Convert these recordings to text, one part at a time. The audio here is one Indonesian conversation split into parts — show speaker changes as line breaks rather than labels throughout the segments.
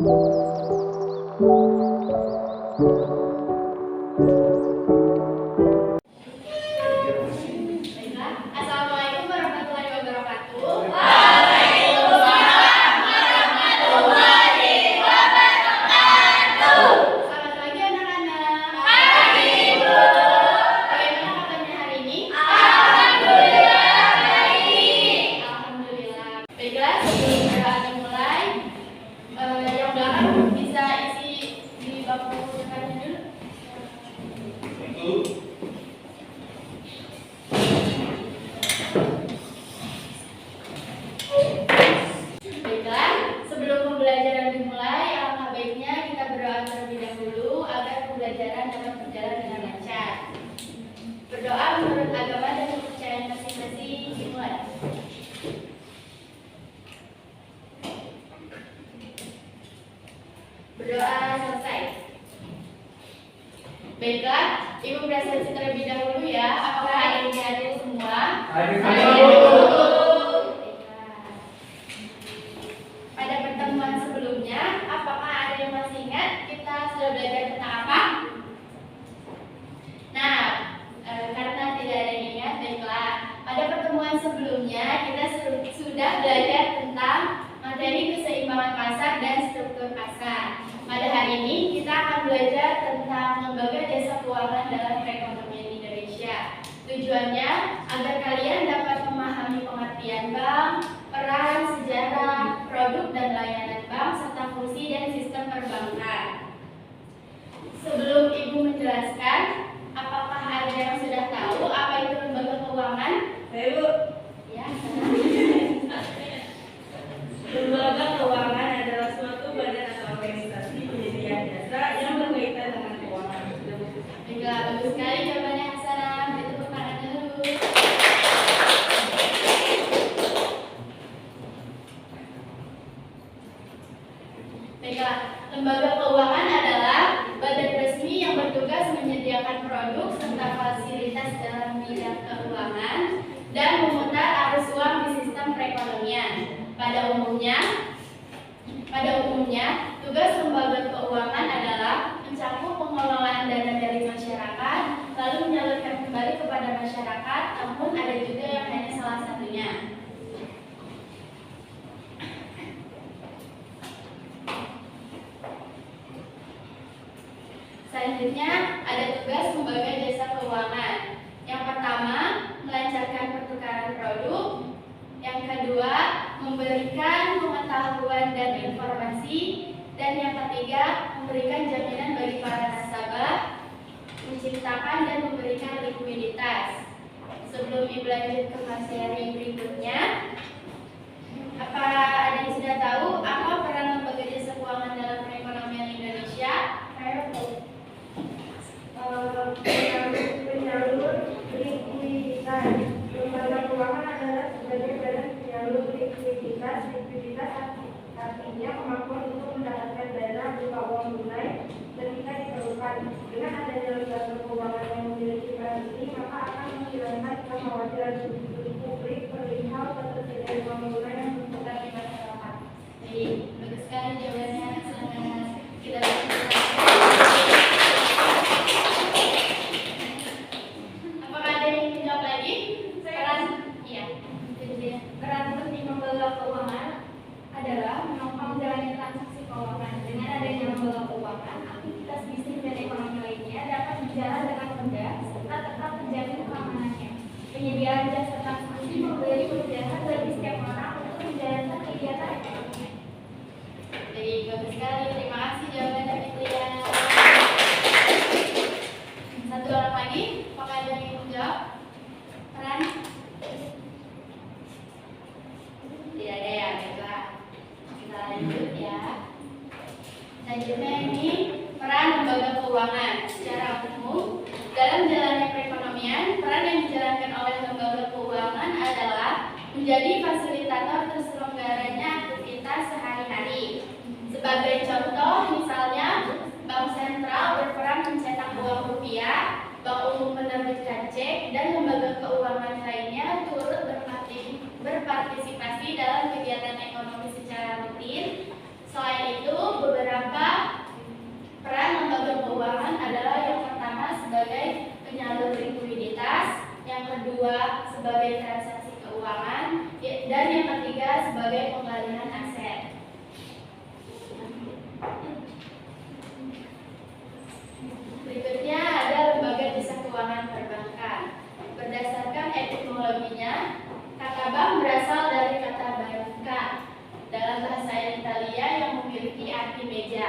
Assalamualaikum warahmatullahi wabarakatuh. Selamat pagi anak-anak. Bagaimana kabarnya hari ini? Alhamdulillah. Baiklah, sebelum doa dimulai, yang belakang bisa isi di bangku depannya dulu. Baiklah, sebelum pembelajaran dimulai, alangkah baiknya kita berdoa terlebih dahulu agar pembelajaran dapat berjalan dengan lancar. Berdoa menurut agama dan kepercayaan masing-masing dimulai. Berdoa selesai. Baiklah, Ibu presentasi terlebih dahulu ya. Apakah ada yang hadir semua? Pada pertemuan sebelumnya, apakah ada yang masih ingat kita sudah belajar tentang apa? Nah, karena tidak ada yang ingat, baiklah. Pada pertemuan sebelumnya, kita sudah belajar tentang materi keseimbangan pasar dan struktur pasar. Pada hari ini, kita akan belajar tentang lembaga jasa keuangan dalam perekonomian Indonesia. Tujuannya agar kalian dapat memahami pengertian bank, peran, sejarah, produk dan layanan bank, serta fungsi dan sistem perbankan. Sebelum Ibu menjelaskan, apakah ada yang sudah tahu apa itu lembaga keuangan?
Ibu,
Ya,
lembaga keuangan adalah suatu badan atau organisasi penyedia jasa yang berkaitan dengan keuangan.
baiklah, bagus sekali jawabannya Hasanah. Itu pertanyaannya dulu. Baiklah, lembaga keuangan adalah badan resmi yang bertugas menyediakan produk serta fasilitas dalam bidang keuangan dan memutar arus uang di sistem perekonomian. Pada umumnya, tugas lembaga keuangan adalah mencakup pengelolaan dana dari masyarakat, lalu menyalurkan kembali kepada masyarakat, namun ada juga yang hanya salah satunya. Selanjutnya, ada tugas lembaga jasa keuangan. Yang pertama, melancarkan pertukaran produk. Yang kedua, memberikan pengetahuan dan informasi. Dan yang ketiga, memberikan jaminan bagi para nasabah, menciptakan dan memberikan likuiditas. Sebelum Ibu lanjut ke materi berikutnya, apa ada yang sudah tahu apa peran lembaga jasa keuangan dalam perekonomian Indonesia?
Penyalur likuiditas. Lembaga keuangan adalah sebagai badan penyalur likuiditas. Likuiditas artinya kemampuan untuk mendapatkan dana berupa uang tunai ketika diperlukan. Dengan adanya lembaga keuangan yang memiliki peran ini, maka akan menghilangkan kekhawatiran publik perihal ketersediaan uang tunai yang berputar di masyarakat.
Baik, bagus sekali jawabannya. Kita apakah ada yang ingin jawab lagi? Peran, iya.
Peran penting lembaga keuangan adalah menopang jalannya transaksi keuangan. Dengan adanya lembaga keuangan, aktivitas bisnis dan ekonomi lainnya dapat berjalan dengan mudah serta tetap terjamin keamanannya. Penyediaan jasa transaksi memberi kemudahan bagi setiap orang untuk menjalankan kegiatan ekonomi.
Baik, bagus sekali. Terima kasih jawabannya Fitria. Satu orang lagi, apakah ada yang ingin menjawab? Peran? Tidak ada ya, baiklah. Kita lanjut ya. Selanjutnya ini peran lembaga keuangan secara umum dalam jalannya perekonomian. Peran yang dijalankan oleh lembaga keuangan adalah menjadi fasilitator terselenggaranya aktivitas sehari-hari. Sebagai contoh, misalnya Bank Sentral berperan mencetak uang rupiah, Bank Umum menerbitkan cek, dan lembaga keuangan lainnya turut berpartisipasi dalam kegiatan ekonomi secara rutin. Selain itu, beberapa ekonominya. Kata bank berasal dari kata banca dalam bahasa Italia yang memiliki arti meja.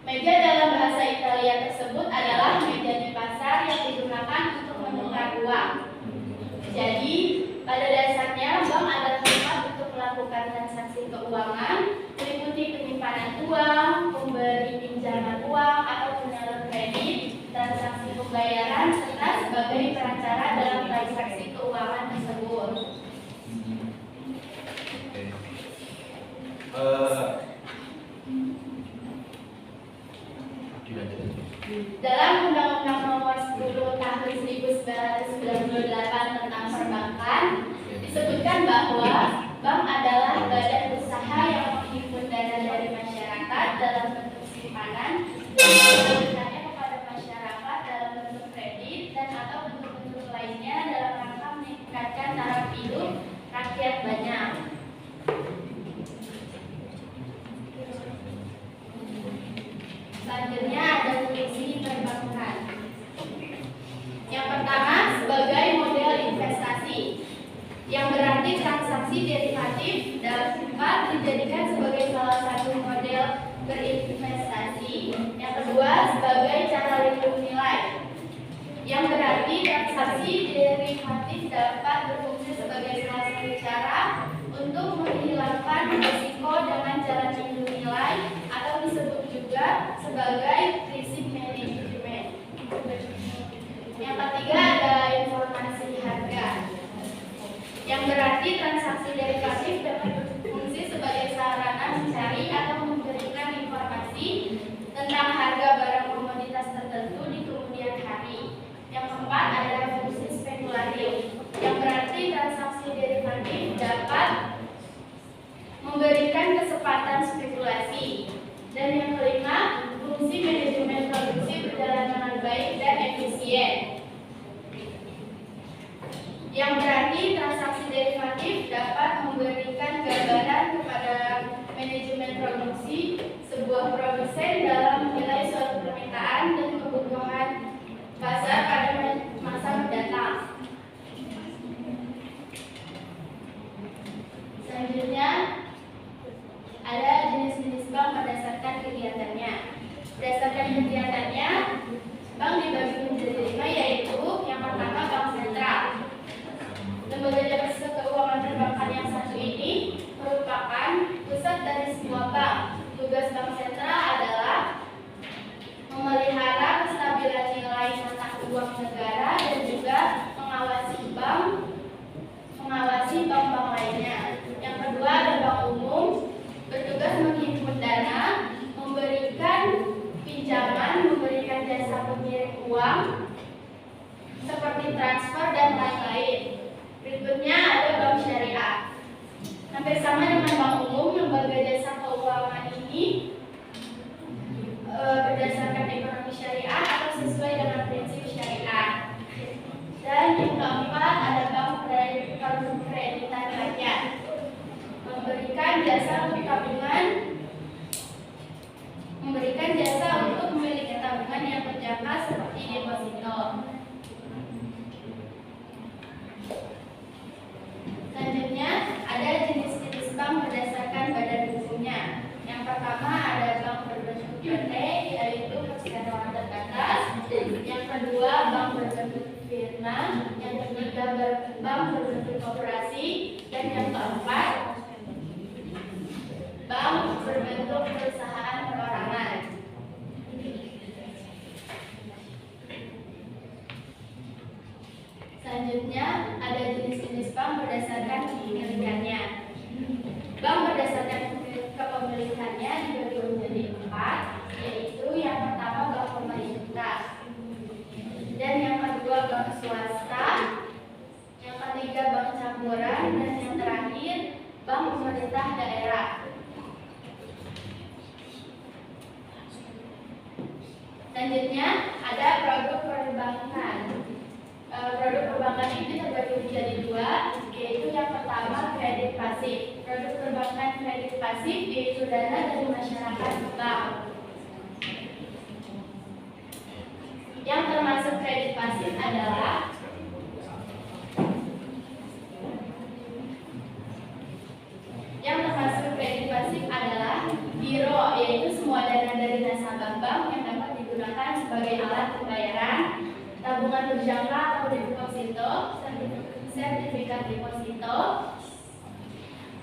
Meja dalam bahasa Italia tersebut adalah meja di pasar yang digunakan untuk menukar uang. Jadi, pada dasarnya bank adalah tempat untuk melakukan transaksi keuangan, meliputi penyimpanan uang, pemberi pinjaman uang atau penyalur kredit, transaksi pembayaran, serta sebagai perantara dalam transaksi keuangan tersebut. Dalam Undang-Undang Nomor 10 Tahun 1998 tentang perbankan disebutkan bahwa bank adalah badan usaha yang menghimpun dana dari masyarakat dalam bentuk simpanan dan memberikannya kepada masyarakat dalam bentuk kredit dan atau bentuk-bentuk lainnya dalam rangka meningkatkan taraf hidup rakyat banyak. Selanjutnya ada fungsi perbankan. Yang pertama, sebagai model investasi, yang berarti transaksi derivatif dapat dijadikan sebagai salah satu model berinvestasi. Yang kedua, sebagai cara lindung nilai, yang berarti transaksi derivatif dapat berfungsi sebagai salah satu cara untuk menghilangkan risiko dengan cara lindung nilai atau disebut juga sebagai prinsip manajemen. Yang ketiga ada informasi harga, yang berarti transaksi derivatif dapat berfungsi sebagai sarana mencari atau memberikan informasi tentang harga barang komoditas tertentu di kemudian hari. Yang keempat ada fungsi spekulatif, yang berarti transaksi derivatif dapat memberikan kesempatan spekulasi. Dan yang kelima, fungsi manajemen produksi berjalan dengan baik dan efisien, yang berarti transaksi derivatif dapat memberikan gambaran kepada manajemen produksi sebuah produsen dalam menilai suatu permintaan dan kebutuhan pasar pada masa mendatang. Selanjutnya ada jenis-jenis bank berdasarkan kegiatannya. Berdasarkan kegiatannya, bank dibagi menjadi 5, yaitu yang pertama bank sentral. Lembaga jasa keuangan perbankan yang satu ini merupakan pusat dari semua bank. Tugas bank sentral adalah memelihara kestabilan nilai mata uang negara dan juga mengawasi bank-bank lainnya. Yang kedua ada bank umum, bertugas menghimpun dana, memberikan pinjaman, memberikan jasa pengirim uang seperti transfer dan lain-lain. Berikutnya ada bank syariah. Hampir sama dengan bank umum, lembaga jasa keuangan ini berdasarkan ekonomi syariah atau sesuai dengan prinsip syariah. Dan yang keempat ada bank kreditan rakyat, memberikan jasa untuk tabungan, memberikan jasa untuk memiliki tabungan yang terjangka seperti deposito. Selanjutnya ada jenis-jenis bank berdasarkan badan hukumnya. Yang pertama ada bank berbentuk PT, yaitu perseroan terbatas. Yang kedua bank berbentuk firma. Yang ketiga bank berbentuk koperasi. Dan yang keempat bank berbentuk perusahaan perorangan. Selanjutnya ada jenis-jenis bank berdasarkan kepemilikannya. Bank berdasarkan kepemilikannya dibagi menjadi 4, yaitu yang pertama bank pemerintah, dan yang kedua bank swasta, yang ketiga bank campuran, dan yang terakhir bank pemerintah daerah. Selanjutnya ada produk perbankan. Produk perbankan ini terbagi menjadi 2, yaitu yang pertama kredit pasif. Produk perbankan kredit pasif yaitu dana dari masyarakat ke bank. Yang termasuk kredit pasif adalah bank yang dapat digunakan sebagai alat pembayaran, tabungan berjangka atau deposito, sertifikat deposito,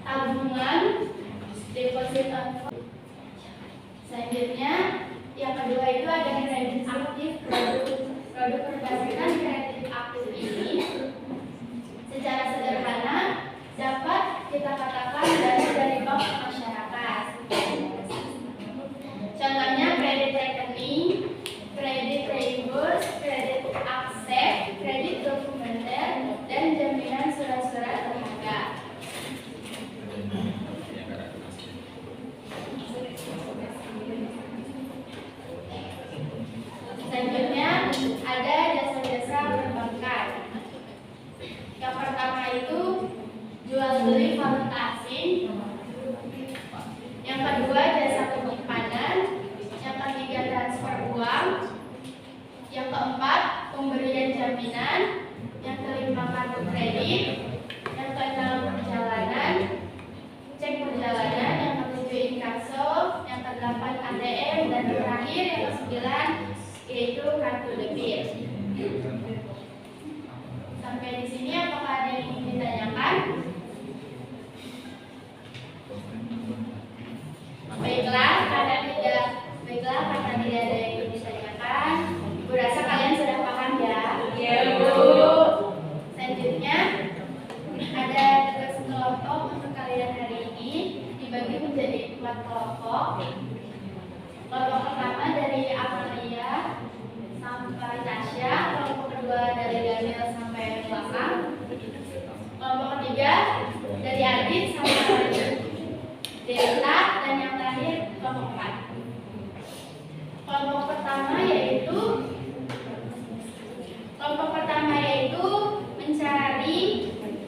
tabungan, deposito. Selanjutnya, yang kedua itu ada kredit aktif. Produk berbasiskan kredit aktif ini secara sederhana dapat kita katakan dari bank ke masyarakat. Contohnya kredit rekening, kredit reimburse, kredit akses, kredit dokumenter, dan jaminan surat-surat berharga. Selanjutnya ada jasa-jasa perbankan. Yang pertama itu jual beli valuta asing. Yang kedua jasa penyimpanan. Yang ketiga transfer uang. Yang keempat pemberian jaminan. Yang kelima kartu kredit. Yang keenam perjalanan, cek perjalanan. Yang ketujuh inkasso. Yang kedelapan ATM, dan terakhir yang kesembilan yaitu kartu debit. Sampai di sini apakah ada yang ingin ditanyakan? Baiklah, karena tidak ada yang ingin ditanyakan, Bu rasa kalian sudah paham ya?
Iya, Bu.
Selanjutnya ada tugas kelompok untuk kalian hari ini dibagi menjadi 4 kelompok. Kelompok pertama dari Amalia sampai Tasya, kelompok kedua dari Daniel sampai belakang, kelompok ketiga dari Adit sampai Delta, dan yang terakhir kelompok 4. Kelompok pertama yaitu mencari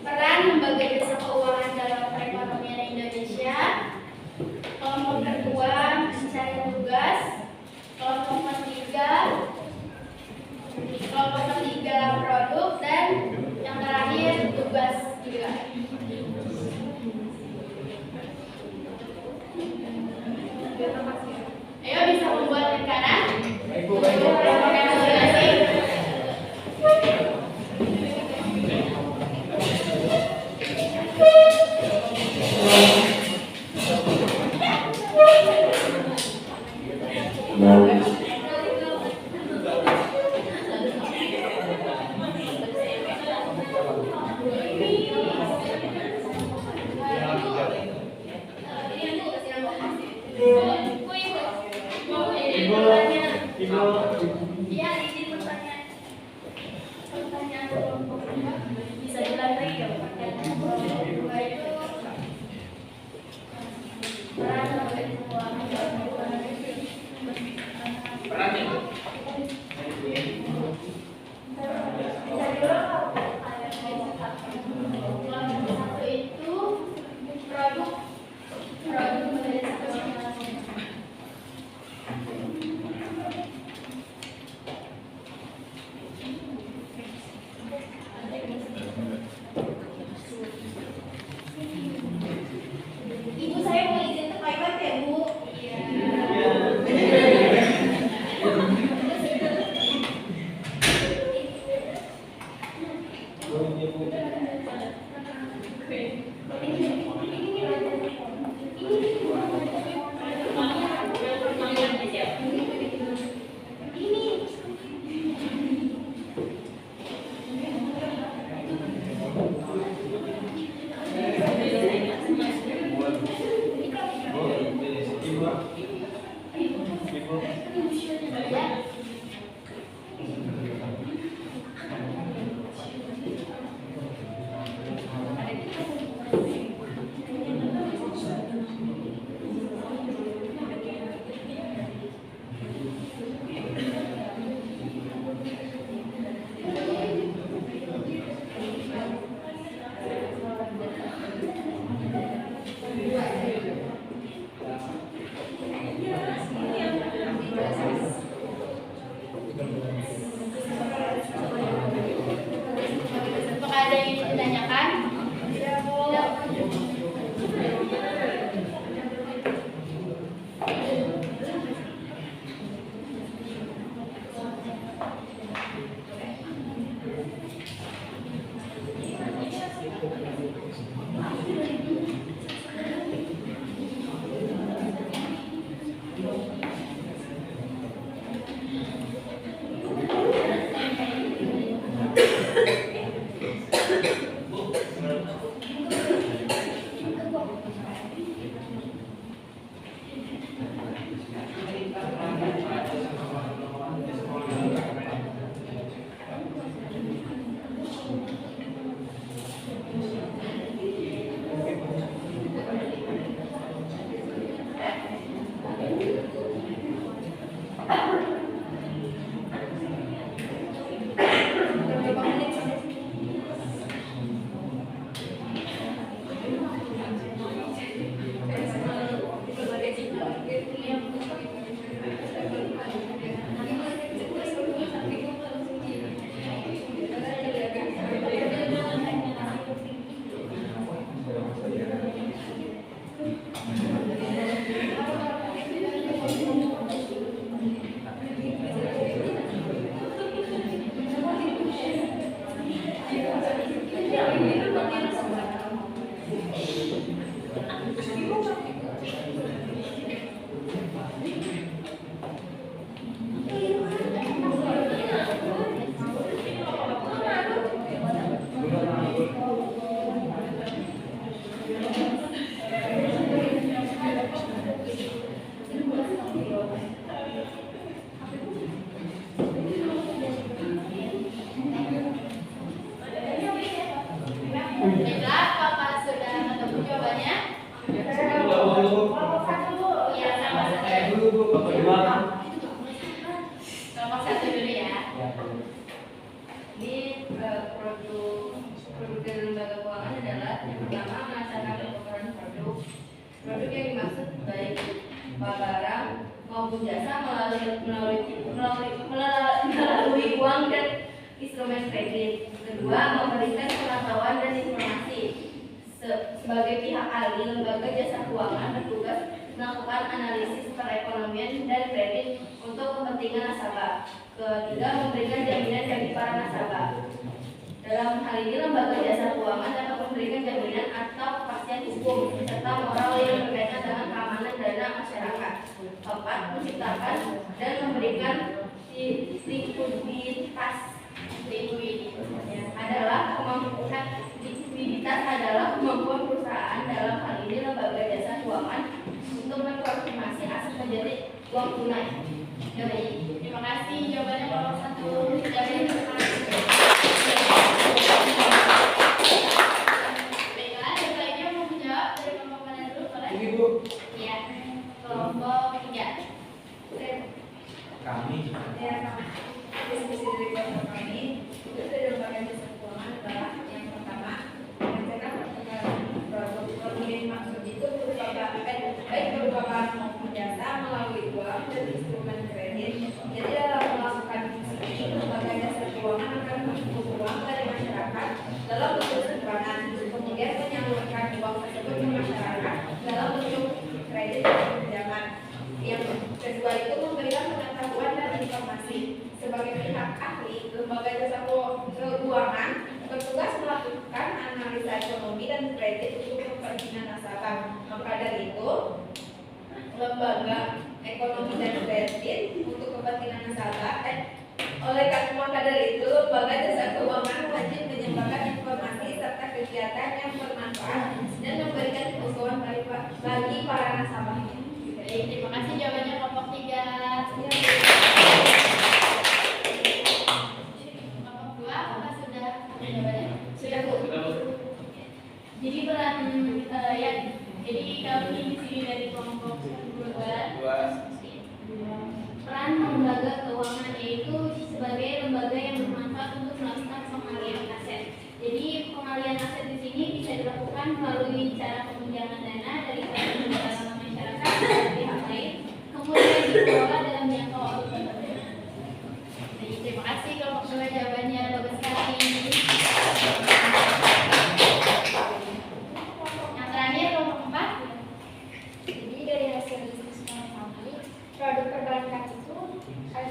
peran lembaga jasa keuangan dalam perekonomian Indonesia. Kelompok kedua mencari tugas. Kelompok ketiga produk, dan yang terakhir tugas juga. Ayo bisa membuat rencana. Iya, izin pertanyaan. Pertanyaan kelompok bisa diulang lagi ya, pertanyaan kelompok kedua itu peran lembaga keuangan dalam kelompok satu itu produk lembaga keuangan. Baiklah, apakah sudah ketemu jawabannya? Iya, sama satu. Kelompok satu dulu ya.
Ini produk dari lembaga keuangan adalah yang pertama melaksanakan pengukuran produk. Produk yang dimaksud baik barang maupun jasa melalui uang dan instrumen kredit. Kedua, memberikan pengetahuan dan informasi. Sebagai pihak ahli, lembaga jasa keuangan bertugas melakukan analisis perekonomian dan kredit untuk kepentingan nasabah. Ketiga, memberikan jaminan bagi para nasabah. Dalam hal ini, lembaga jasa keuangan dapat memberikan jaminan atau kepastian hukum serta moral yang berkaitan dengan keamanan dana masyarakat. Keempat, menciptakan dan memberikan likuiditas adalah kemampuan perusahaan, dalam hal ini lembaga jasa keuangan, untuk mentransformasi aset menjadi uang tunai.
Baik, terima kasih jawabannya kelompok satu. Baiklah, yang lainnya mau menjawab dari kelompok mana dulu? Boleh? Iya, kelompok tiga.
Kami.
Diskusi dari kelompok kami itu dari lembaga jasa keuangan adalah yang pertama mengecekkan produk yang maksud itu baik berupa barang maupun jasa melalui uang dan instrumen kredit. Jadi dalam melakukan ini, lembaga jasa keuangan akan mengumpulkan uang dari masyarakat dalam bentuk simpanan, kemudian menyalurkan uang tersebut ke masyarakat dalam bentuk kredit dan pinjaman. Yang kedua itu memberikan pengetahuan dan informasi. Sebagai pihak ahli, lembaga jasa keuangan bertugas melakukan analisa ekonomi dan kredit untuk kepentingan nasabah. Maka dari itu, lembaga ekonomi dan kredit untuk kepentingan nasabah. Maka dari itu, lembaga jasa keuangan wajib menyebarkan informasi serta kegiatan yang bermanfaat dan memberikan keuntungan bagi para nasabahnya.
Baik, terima kasih jawabannya kelompok tiga. Kelompok dua, apakah sudah jawabannya? Sudah, Bu. Jadi peran jadi kami di sini dari kelompok dua. Peran lembaga keuangan yaitu sebagai lembaga yang bermanfaat untuk melakukan pengalihan aset. Jadi pengalihan aset di sini bisa dilakukan melalui cara peminjaman dana dari lembaga masyarakat dan pihak lain, kemudian dikelola dalam jangka waktu tertentu. Jadi, terima kasih kelompok dua jawabannya bagus sekali. Yang terakhir kelompok empat.
Jadi dari hasil diskusi kami, produk perbankan itu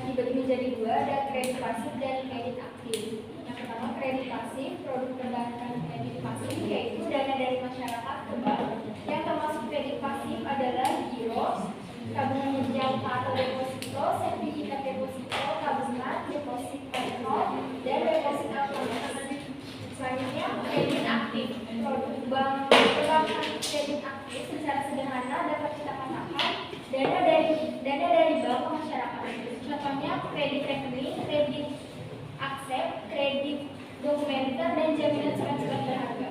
dibagi menjadi dua, ada kredit pasif dan kredit aktif. Yang pertama kredit pasif, produk perbankan kredit pasif yaitu dana dari masyarakat ke bank. Yang termasuk kredit pasif adalah giro, tabungan kerja
dana dari bank ke masyarakat. Contohnya kredit rekening, kredit aksep, kredit dokumenter, dan jaminan surat-surat berharga.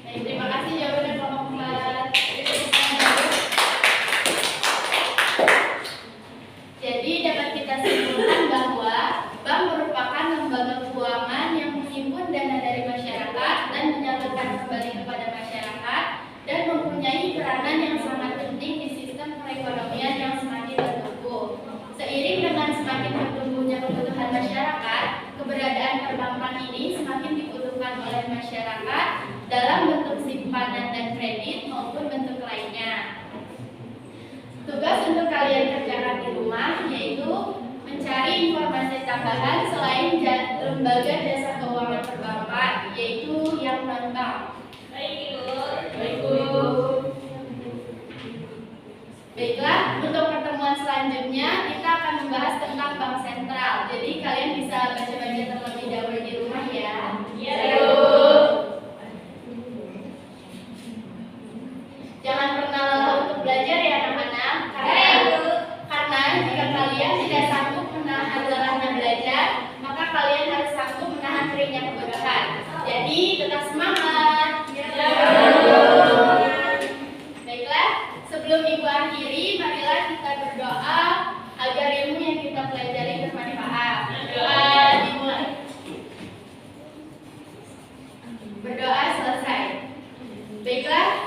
Baik, terima kasih jawaban kelompok 4. Jadi dapat kita simpulkan bahwa bank merupakan lembaga keuangan yang menghimpun dana dari masyarakat dan menyalurkan kembali kepada masyarakat dan mempunyai peranan yang sangat penting di sistem perekonomian yang semakin bertumbuh. Seiring dengan semakin bertumbuhnya kebutuhan masyarakat, keberadaan perbankan ini semakin dibutuhkan oleh masyarakat dalam bentuk simpanan dan kredit maupun bentuk lainnya. Tugas untuk kalian kerjakan di rumah yaitu mencari informasi tambahan selain lembaga jasa keuangan perbankan, yaitu yang non-bank. Baik, Bu. Baiklah, untuk pertemuan selanjutnya kita akan membahas tentang bank sentral. Jadi kalian bisa baca-baca terlebih dahulu di rumah ya. Iya, Bu. Jangan pernah lelah untuk belajar ya anak-anak. Karena jika kalian tidak sanggup menahan lelahnya belajar, maka kalian harus sanggup menahan keringnya kebodohan. Jadi tetap semangat. Baiklah, sebelum Ibu akhiri, marilah kita berdoa agar ilmu yang kita pelajari bermanfaat. Doa dimulai. Berdoa selesai. Baiklah,